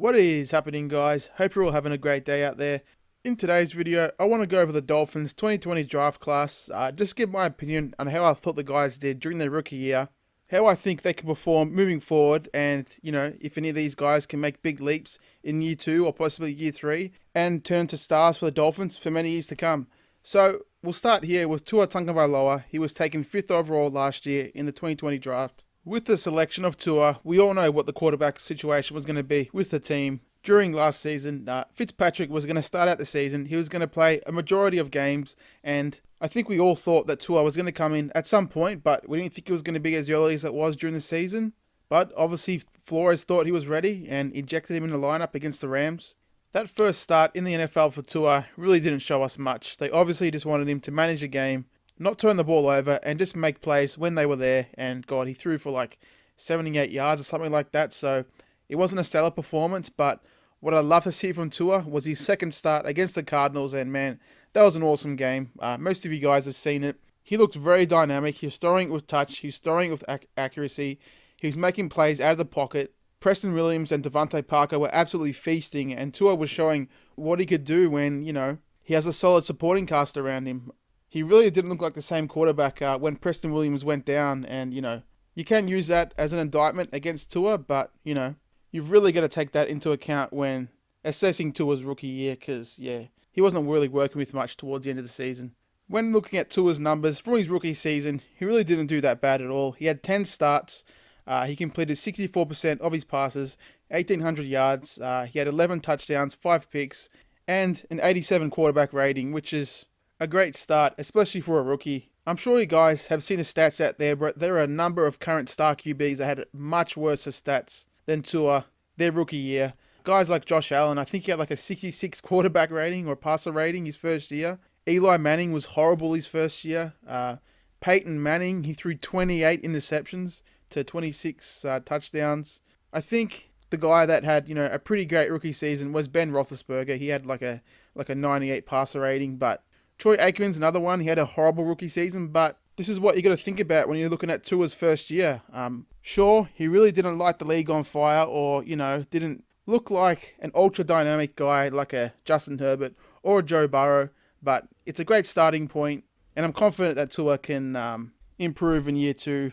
What is happening, guys? Hope you're all having a great day out there. In today's video, I want to go over the Dolphins 2020 draft class, just give my opinion on how I thought the guys did during their rookie year, how I think they can perform moving forward, and, if any of these guys can make big leaps in year 2 or possibly year 3 and turn to stars for the Dolphins for many years to come. So, we'll start here with Tua Tagovailoa. He was taken 5th overall last year in the 2020 draft. With the selection of Tua, we all know what the quarterback situation was going to be with the team. During last season, Fitzpatrick was going to start out the season. He was going to play a majority of games, and I think we all thought that Tua was going to come in at some point, but we didn't think it was going to be as early as it was during the season. But obviously, Flores thought he was ready and ejected him in the lineup against the Rams. That first start in the NFL for Tua really didn't show us much. They obviously just wanted him to manage a game, not turn the ball over, and just make plays when they were there. And God, he threw for like 78 yards or something like that. So it wasn't a stellar performance, but what I'd love to see from Tua was his second start against the Cardinals. And man, that was an awesome game. Most of you guys have seen it. He looked very dynamic. He was throwing it with touch. He was throwing it with accuracy. He was making plays out of the pocket. Preston Williams and Devontae Parker were absolutely feasting. And Tua was showing what he could do when, he has a solid supporting cast around him. He really didn't look like the same quarterback when Preston Williams went down. And, you can use that as an indictment against Tua, but, you've really got to take that into account when assessing Tua's rookie year because, he wasn't really working with much towards the end of the season. When looking at Tua's numbers for his rookie season, he really didn't do that bad at all. He had 10 starts. He completed 64% of his passes, 1,800 yards. He had 11 touchdowns, 5 picks, and an 87 quarterback rating, which is a great start, especially for a rookie. I'm sure you guys have seen the stats out there, but there are a number of current star QBs that had much worse stats than Tua their rookie year. Guys like Josh Allen, I think he had like a 66 quarterback rating or passer rating his first year. Eli Manning was horrible his first year. Peyton Manning, he threw 28 interceptions to 26 touchdowns. I think the guy that had, a pretty great rookie season was Ben Roethlisberger. He had like a 98 passer rating, but Troy Aikman's another one. He had a horrible rookie season, but this is what you got to think about when you're looking at Tua's first year. Sure, he really didn't light the league on fire or, didn't look like an ultra-dynamic guy like a Justin Herbert or a Joe Burrow, but it's a great starting point, and I'm confident that Tua can improve in year 2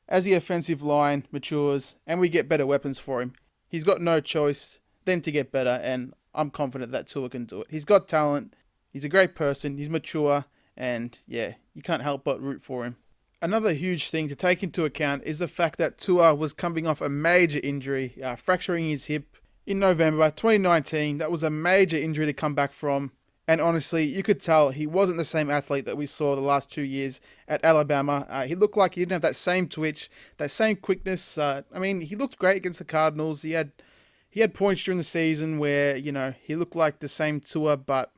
as the offensive line matures and we get better weapons for him. He's got no choice than to get better, and I'm confident that Tua can do it. He's got talent. He's a great person, he's mature, and you can't help but root for him. Another huge thing to take into account is the fact that Tua was coming off a major injury, fracturing his hip in November 2019. That was a major injury to come back from, and honestly, you could tell he wasn't the same athlete that we saw the last 2 years at Alabama. He looked like he didn't have that same twitch, that same quickness. He looked great against the Cardinals. He had points during the season where, he looked like the same Tua, but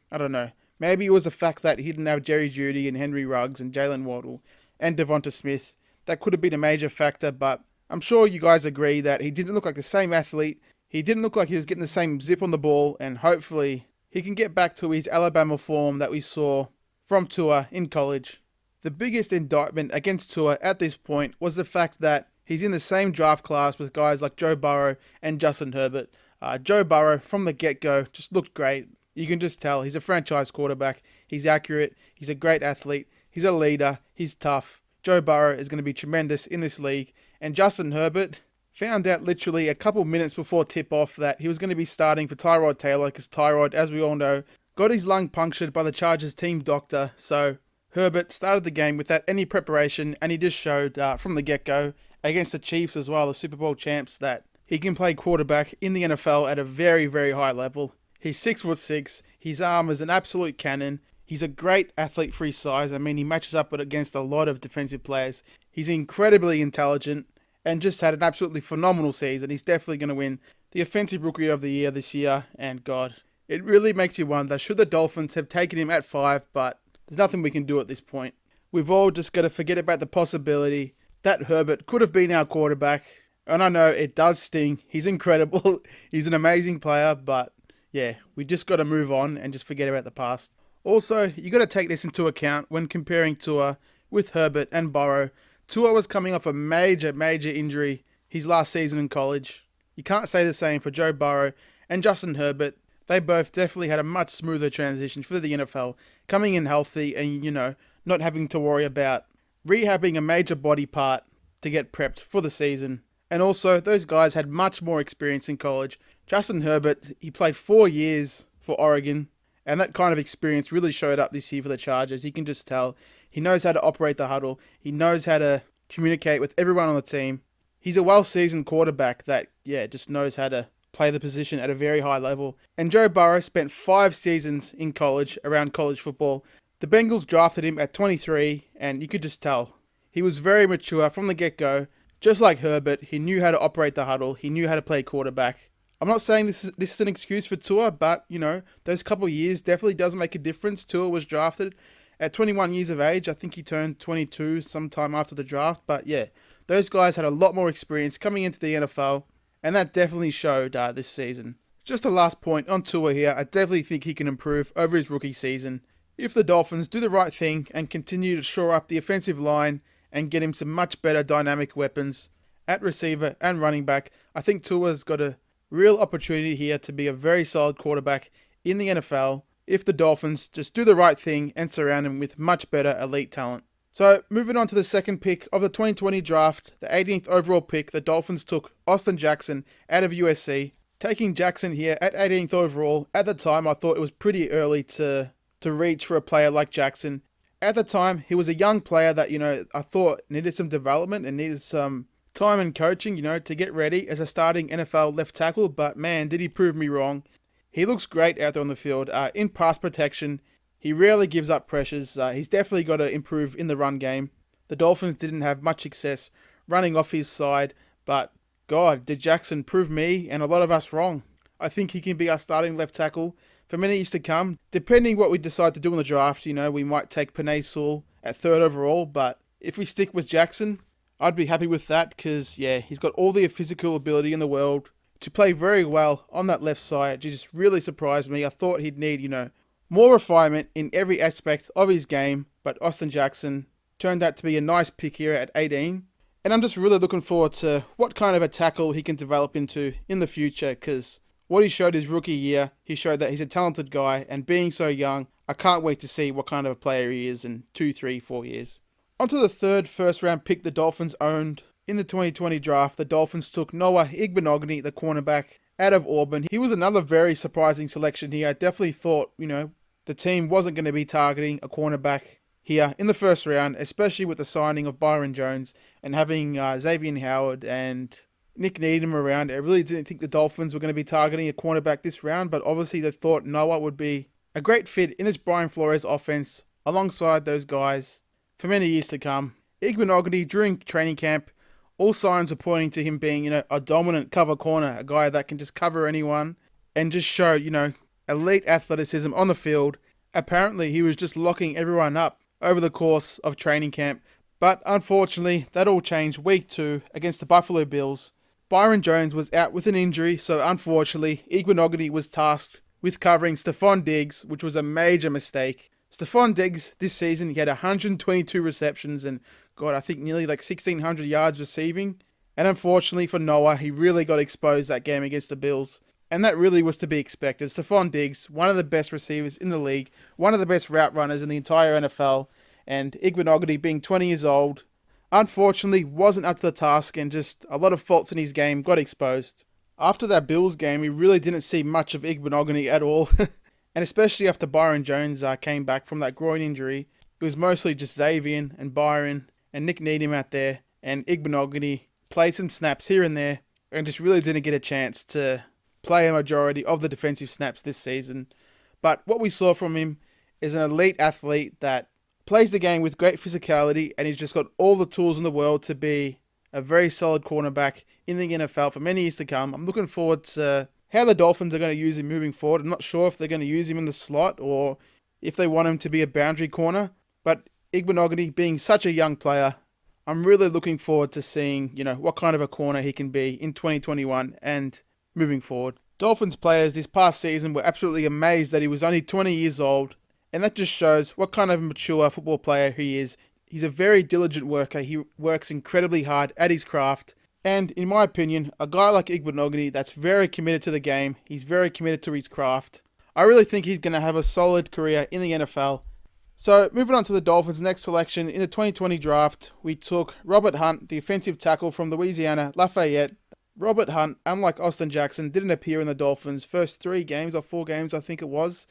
I don't know. Maybe it was the fact that he didn't have Jerry Jeudy and Henry Ruggs and Jalen Waddle and Devonta Smith. That could have been a major factor, but I'm sure you guys agree that he didn't look like the same athlete. He didn't look like he was getting the same zip on the ball, and hopefully he can get back to his Alabama form that we saw from Tua in college. The biggest indictment against Tua at this point was the fact that he's in the same draft class with guys like Joe Burrow and Justin Herbert. Joe Burrow, from the get-go, just looked great. You can just tell he's a franchise quarterback. He's accurate. He's a great athlete. He's a leader. He's tough. Joe Burrow is going to be tremendous in this league. And Justin Herbert found out literally a couple minutes before tip-off that he was going to be starting for Tyrod Taylor because Tyrod, as we all know, got his lung punctured by the Chargers team doctor. So Herbert started the game without any preparation, and he just showed from the get-go against the Chiefs as well, the Super Bowl champs, that he can play quarterback in the NFL at a very, very high level. He's 6'6". His arm is an absolute cannon. He's a great athlete for his size. He matches up against a lot of defensive players. He's incredibly intelligent and just had an absolutely phenomenal season. He's definitely going to win the Offensive Rookie of the Year this year. And God, it really makes you wonder, should the Dolphins have taken him at 5? But there's nothing we can do at this point. We've all just got to forget about the possibility that Herbert could have been our quarterback. And I know it does sting. He's incredible. He's an amazing player, but we just got to move on and just forget about the past. Also, you got to take this into account when comparing Tua with Herbert and Burrow. Tua was coming off a major injury his last season in college. You can't say the same for Joe Burrow and Justin Herbert. They both definitely had a much smoother transition for the NFL, coming in healthy and, not having to worry about rehabbing a major body part to get prepped for the season. And also, those guys had much more experience in college. Justin Herbert, he played 4 years for Oregon, and that kind of experience really showed up this year for the Chargers. You can just tell. He knows how to operate the huddle. He knows how to communicate with everyone on the team. He's a well-seasoned quarterback that, just knows how to play the position at a very high level. And Joe Burrow spent 5 seasons in college, around college football. The Bengals drafted him at 23, and you could just tell. He was very mature from the get-go. Just like Herbert, he knew how to operate the huddle. He knew how to play quarterback. I'm not saying this is an excuse for Tua, but, those couple of years definitely does make a difference. Tua was drafted at 21 years of age. I think he turned 22 sometime after the draft. But, those guys had a lot more experience coming into the NFL, and that definitely showed this season. Just a last point on Tua here. I definitely think he can improve over his rookie season. If the Dolphins do the right thing and continue to shore up the offensive line and get him some much better dynamic weapons at receiver and running back, I think Tua's got a real opportunity here to be a very solid quarterback in the NFL if the Dolphins just do the right thing and surround him with much better elite talent. So, moving on to the second pick of the 2020 draft, the 18th overall pick, the Dolphins took Austin Jackson out of USC. Taking Jackson here at 18th overall, at the time I thought it was pretty early to reach for a player like Jackson. At the time, he was a young player that, I thought needed some development and needed some time and coaching, to get ready as a starting NFL left tackle. But man, did he prove me wrong. He looks great out there on the field. In pass protection, he rarely gives up pressures. He's definitely got to improve in the run game. The Dolphins didn't have much success running off his side, but God, did Jackson prove me and a lot of us wrong. I think he can be our starting left tackle for many years to come. Depending what we decide to do in the draft, we might take Penei Sewell at 3rd overall, but if we stick with Jackson, I'd be happy with that because, he's got all the physical ability in the world to play very well on that left side. It just really surprised me. I thought he'd need, more refinement in every aspect of his game, but Austin Jackson turned out to be a nice pick here at 18. And I'm just really looking forward to what kind of a tackle he can develop into in the future because what he showed his rookie year, he showed that he's a talented guy, and being so young, I can't wait to see what kind of a player he is in 2, 3, 4 years. On to the third first-round pick the Dolphins owned. In the 2020 draft, the Dolphins took Noah Iggony, the cornerback, out of Auburn. He was another very surprising selection here. I definitely thought, the team wasn't going to be targeting a cornerback here in the first round, especially with the signing of Byron Jones and having Xavier Howard and Nick Needham around. I really didn't think the Dolphins were going to be targeting a cornerback this round, but obviously they thought Noah would be a great fit in this Brian Flores offense alongside those guys for many years to come. Iggony, during training camp, all signs are pointing to him being, a dominant cover corner, a guy that can just cover anyone and just show, elite athleticism on the field. Apparently, he was just locking everyone up over the course of training camp. But unfortunately, that all changed week 2 against the Buffalo Bills. Byron Jones was out with an injury, so unfortunately, Iggony was tasked with covering Stephon Diggs, which was a major mistake. Stephon Diggs, this season, he had 122 receptions and, I think nearly 1,600 yards receiving. And unfortunately for Noah, he really got exposed that game against the Bills. And that really was to be expected. Stephon Diggs, one of the best receivers in the league, one of the best route runners in the entire NFL, and Iggony, being 20 years old, unfortunately wasn't up to the task and just a lot of faults in his game got exposed. After that Bills game, we really didn't see much of Iggony at all. And especially after Byron Jones came back from that groin injury, it was mostly just Xavier and Byron and Nick Needham out there. And Iggony played some snaps here and there and just really didn't get a chance to play a majority of the defensive snaps this season. But what we saw from him is an elite athlete that plays the game with great physicality, and he's just got all the tools in the world to be a very solid cornerback in the NFL for many years to come. I'm looking forward to how the Dolphins are going to use him moving forward. I'm not sure if they're going to use him in the slot or if they want him to be a boundary corner. But Iggony, being such a young player, I'm really looking forward to seeing, what kind of a corner he can be in 2021 and moving forward. Dolphins players this past season were absolutely amazed that he was only 20 years old. And that just shows what kind of a mature football player he is. He's a very diligent worker. He works incredibly hard at his craft. And in my opinion, a guy like Iggony that's very committed to the game, he's very committed to his craft. I really think he's going to have a solid career in the NFL. So moving on to the Dolphins' next selection in the 2020 draft, we took Robert Hunt, the offensive tackle from Louisiana Lafayette. Robert Hunt, unlike Austin Jackson, didn't appear in the Dolphins' first 3 games or 4 games, I think it was.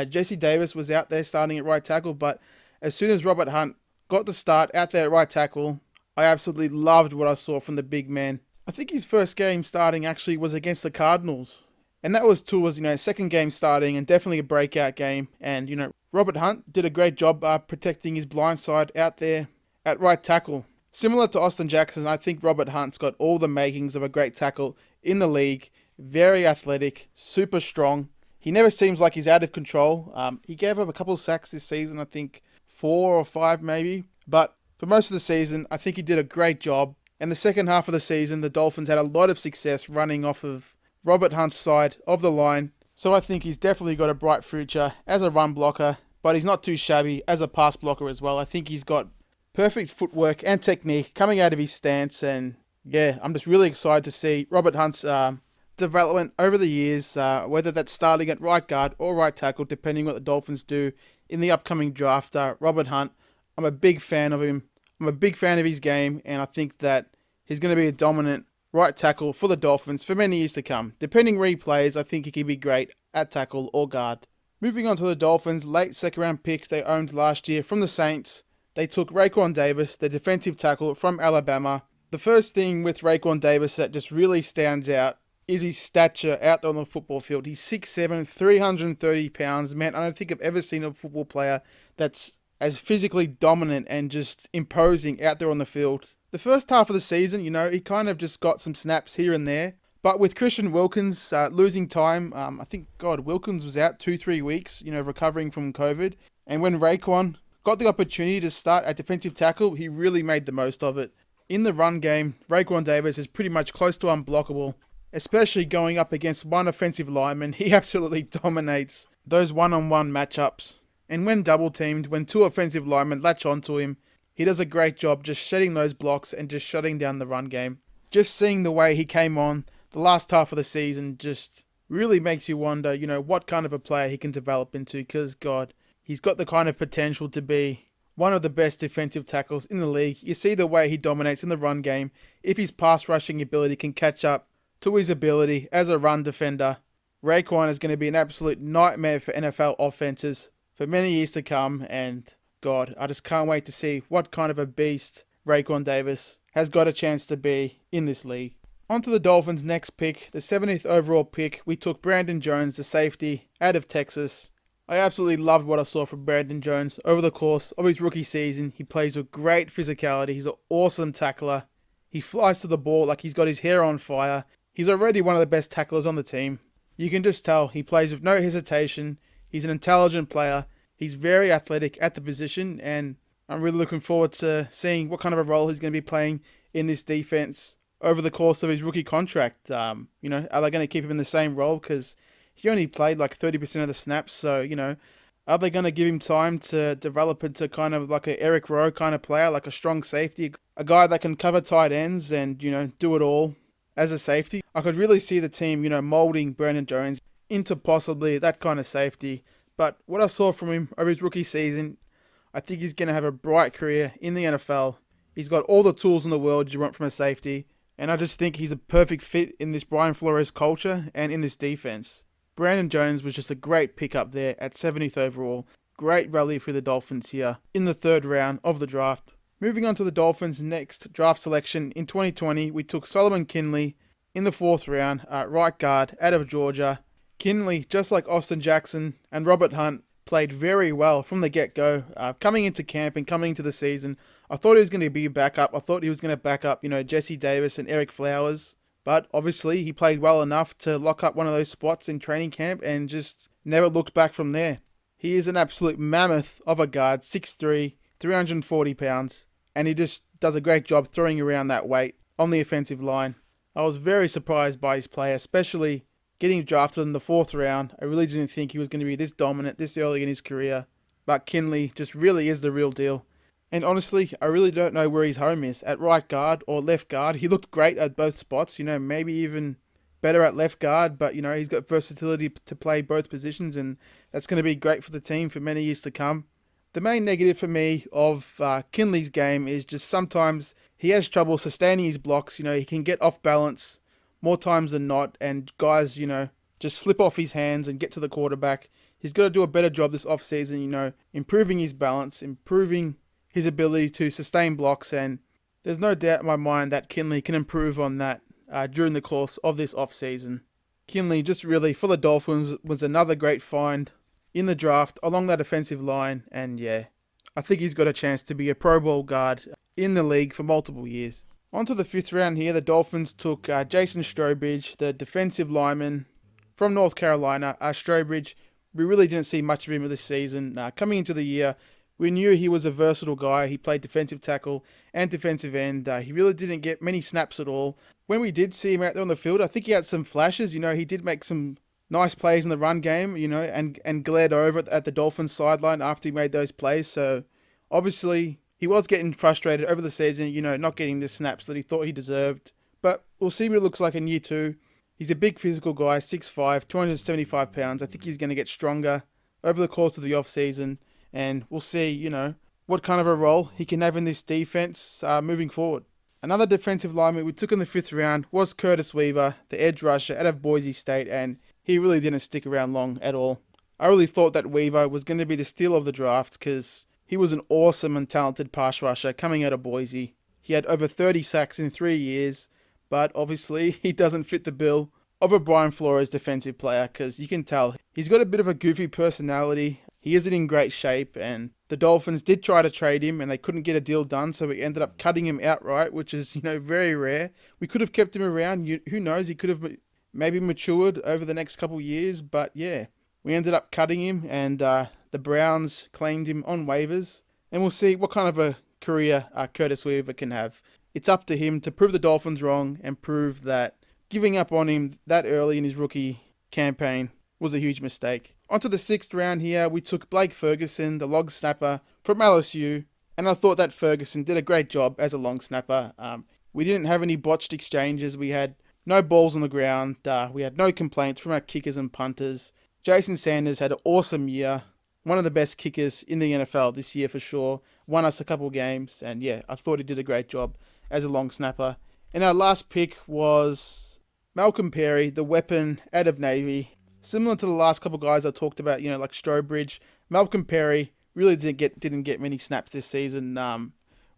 Jesse Davis was out there starting at right tackle, but as soon as Robert Hunt got the start out there at right tackle, I absolutely loved what I saw from the big man. I think his first game starting actually was against the Cardinals. And that was Tua's, second game starting and definitely a breakout game. And, Robert Hunt did a great job protecting his blind side out there at right tackle. Similar to Austin Jackson, I think Robert Hunt's got all the makings of a great tackle in the league. Very athletic, super strong. He never seems like he's out of control. He gave up a couple of sacks this season, I think 4 or 5 maybe. But for most of the season, I think he did a great job. And the second half of the season, the Dolphins had a lot of success running off of Robert Hunt's side of the line. So I think he's definitely got a bright future as a run blocker, but he's not too shabby as a pass blocker as well. I think he's got perfect footwork and technique coming out of his stance. And yeah, I'm just really excited to see Robert Hunt's development over the years, whether that's starting at right guard or right tackle, depending what the Dolphins do in the upcoming draft. Robert Hunt, I'm a big fan of him. I'm a big fan of his game, and I think that he's going to be a dominant right tackle for the Dolphins for many years to come. Depending where he plays, I think he can be great at tackle or guard. Moving on to the Dolphins, late second round pick they owned last year from the Saints. They took Rayquan Davis, the defensive tackle from Alabama. The first thing with Rayquan Davis that just really stands out is his stature out there on the football field. He's 6'7", 330 pounds. Man, I don't think I've ever seen a football player that's as physically dominant and just imposing out there on the field. The first half of the season, he kind of just got some snaps here and there. But with Christian Wilkins losing time, I think, Wilkins was out 2-3 weeks, recovering from COVID. And when Rayquan got the opportunity to start at defensive tackle, he really made the most of it. In the run game, Rayquan Davis is pretty much close to unblockable, especially going up against one offensive lineman. He absolutely dominates those one-on-one matchups. And when double-teamed, when 2 offensive linemen latch onto him, he does a great job just shedding those blocks and just shutting down the run game. Just seeing the way he came on the last half of the season just really makes you wonder, what kind of a player he can develop into, because, he's got the kind of potential to be one of the best defensive tackles in the league. You see the way he dominates in the run game. If his pass rushing ability can catch up to his ability as a run defender, Rayquan is going to be an absolute nightmare for NFL offenses for many years to come. And I just can't wait to see what kind of a beast Rayquan Davis has got a chance to be in this league. On to the Dolphins' next pick, the 70th overall pick. We took Brandon Jones, the safety, out of Texas. I absolutely loved what I saw from Brandon Jones over the course of his rookie season. He plays with great physicality. He's an awesome tackler. He flies to the ball like he's got his hair on fire. He's already one of the best tacklers on the team. You can just tell he plays with no hesitation. He's an intelligent player. He's very athletic at the position, and I'm really looking forward to seeing what kind of a role he's going to be playing in this defense over the course of his rookie contract. Are they going to keep him in the same role? Because he only played like 30% of the snaps. So, are they going to give him time to develop into kind of like an Eric Rowe kind of player, like a strong safety, a guy that can cover tight ends and, do it all as a safety? I could really see the team, molding Brandon Jones into possibly that kind of safety. But what I saw from him over his rookie season, I think he's going to have a bright career in the NFL. He's got all the tools in the world you want from a safety. And I just think he's a perfect fit in this Brian Flores culture and in this defense. Brandon Jones was just a great pickup there at 70th overall. Great value for the Dolphins here in the 3rd round of the draft. Moving on to the Dolphins' next draft selection in 2020, we took Solomon Kinley in the 4th round at right guard out of Georgia. Kinley, just like Austin Jackson and Robert Hunt, played very well from the get-go. Coming into camp and coming into the season, I thought he was going to be a backup. I thought he was going to back up, Jesse Davis and Eric Flowers. But obviously, he played well enough to lock up one of those spots in training camp and just never looked back from there. He is an absolute mammoth of a guard, 6'3", 340 pounds, and he just does a great job throwing around that weight on the offensive line. I was very surprised by his play, especially getting drafted in the 4th round. I really didn't think he was going to be this dominant this early in his career. But Kinley just really is the real deal. And honestly, I really don't know where his home is, at right guard or left guard. He looked great at both spots, maybe even better at left guard, but he's got versatility to play both positions, and that's going to be great for the team for many years to come. The main negative for me of Kinley's game is just sometimes he has trouble sustaining his blocks. He can get off balance more times than not, and guys, just slip off his hands and get to the quarterback. He's got to do a better job this offseason, improving his balance, improving his ability to sustain blocks, and there's no doubt in my mind that Kinley can improve on that during the course of this offseason. Kinley just really, for the Dolphins, was another great find in the draft along that offensive line, and yeah, I think he's got a chance to be a Pro Bowl guard in the league for multiple years. On to the 5th round here, the Dolphins took Jason Strowbridge, the defensive lineman from North Carolina. Strowbridge, we really didn't see much of him this season. Coming into the year, we knew he was a versatile guy. He played defensive tackle and defensive end. He really didn't get many snaps at all. When we did see him out there on the field, I think he had some flashes. He did make some nice plays in the run game, and glared over at the Dolphins sideline after he made those plays. So obviously he was getting frustrated over the season, not getting the snaps that he thought he deserved. But we'll see what it looks like in year 2. He's a big physical guy, 6'5", 275 pounds. I think he's going to get stronger over the course of the offseason. And we'll see, what kind of a role he can have in this defense moving forward. Another defensive lineman we took in the 5th round was Curtis Weaver, the edge rusher out of Boise State, and he really didn't stick around long at all. I really thought that Weaver was going to be the steal of the draft because he was an awesome and talented pass rusher coming out of Boise. He had over 30 sacks in 3 years, but obviously he doesn't fit the bill of a Brian Flores defensive player because you can tell he's got a bit of a goofy personality. He isn't in great shape, and the Dolphins did try to trade him and they couldn't get a deal done, so we ended up cutting him outright, which is, very rare. We could have kept him around. Who knows? He could have maybe matured over the next couple of years, but yeah, we ended up cutting him, and the Browns claimed him on waivers, and we'll see what kind of a career Curtis Weaver can have. It's up to him to prove the Dolphins wrong and prove that giving up on him that early in his rookie campaign was a huge mistake. Onto the 6th round here, we took Blake Ferguson, the long snapper from LSU, and I thought that Ferguson did a great job as a long snapper. We didn't have any botched exchanges. We had no balls on the ground. We had no complaints from our kickers and punters. Jason Sanders had an awesome year. One of the best kickers in the NFL this year for sure. Won us a couple games, and yeah, I thought he did a great job as a long snapper. And our last pick was Malcolm Perry, the weapon out of Navy. Similar to the last couple guys I talked about, like Strowbridge, Malcolm Perry really didn't get many snaps this season.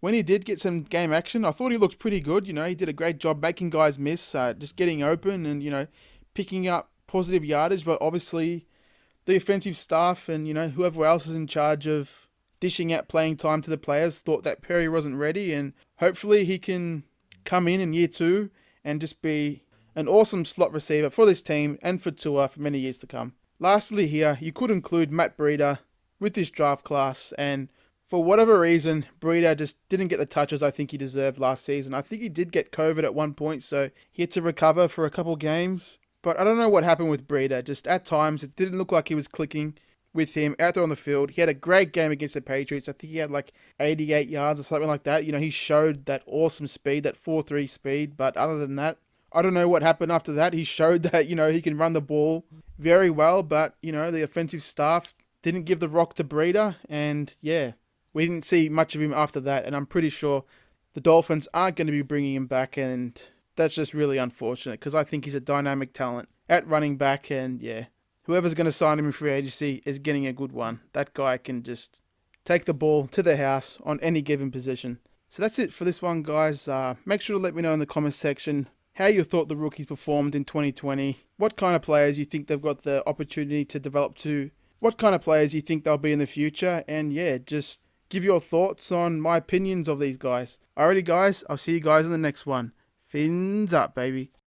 When he did get some game action, I thought he looked pretty good. He did a great job making guys miss, just getting open and, picking up positive yardage. But obviously the offensive staff and, whoever else is in charge of dishing out playing time to the players thought that Perry wasn't ready. And hopefully he can come in year 2 and just be an awesome slot receiver for this team and for Tua for many years to come. Lastly here, you could include Matt Breida with this draft class, and for whatever reason, Breida just didn't get the touches I think he deserved last season. I think he did get COVID at one point, so he had to recover for a couple games. But I don't know what happened with Breida. Just at times, it didn't look like he was clicking with him out there on the field. He had a great game against the Patriots. I think he had like 88 yards or something like that. He showed that awesome speed, that 4.3 speed. But other than that, I don't know what happened after that. He showed that, he can run the ball very well, but, the offensive staff didn't give the rock to Breida, and yeah, we didn't see much of him after that, and I'm pretty sure the Dolphins aren't going to be bringing him back, and that's just really unfortunate, because I think he's a dynamic talent at running back, and yeah, whoever's going to sign him in free agency is getting a good one. That guy can just take the ball to the house on any given position. So that's it for this one, guys. Make sure to let me know in the comments section how you thought the rookies performed in 2020, what kind of players you think they've got the opportunity to develop to, what kind of players you think they'll be in the future, and yeah, just give your thoughts on my opinions of these guys. Alrighty guys, I'll see you guys in the next one. Fins up, baby.